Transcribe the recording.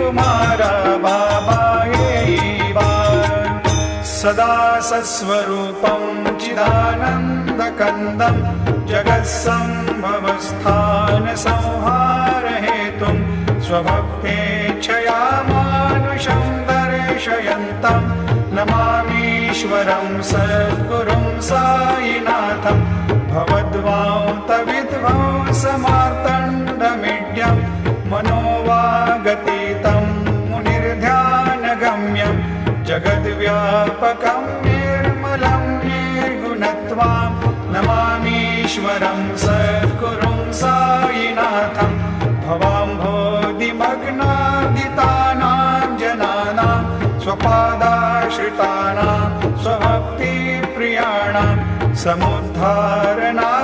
कुमार बाबा येवा सदा सस्वरूपं चिदानन्दकन्दं जगत्सम्भवस्थान संहारहेतुं स्वभक्तेच्छया मानुषं दर्शयन्तं नमामीश्वरं सद्गुरुं साईनाथं भवद्वान्तविध्वंसमार्तण्डमीड्यं मनोवागतीतं मुनिर्ध्यानगम्यं जगद्व्यापकं निर्मलं निर्गुणत्वां नमामीश्वरं सद्गुरुं साईनाथं भवाम्भोधिमग्नादितानां जनानां स्वपादाश्रितानां स्वभक्तिप्रियाणां समुद्धारणार्थं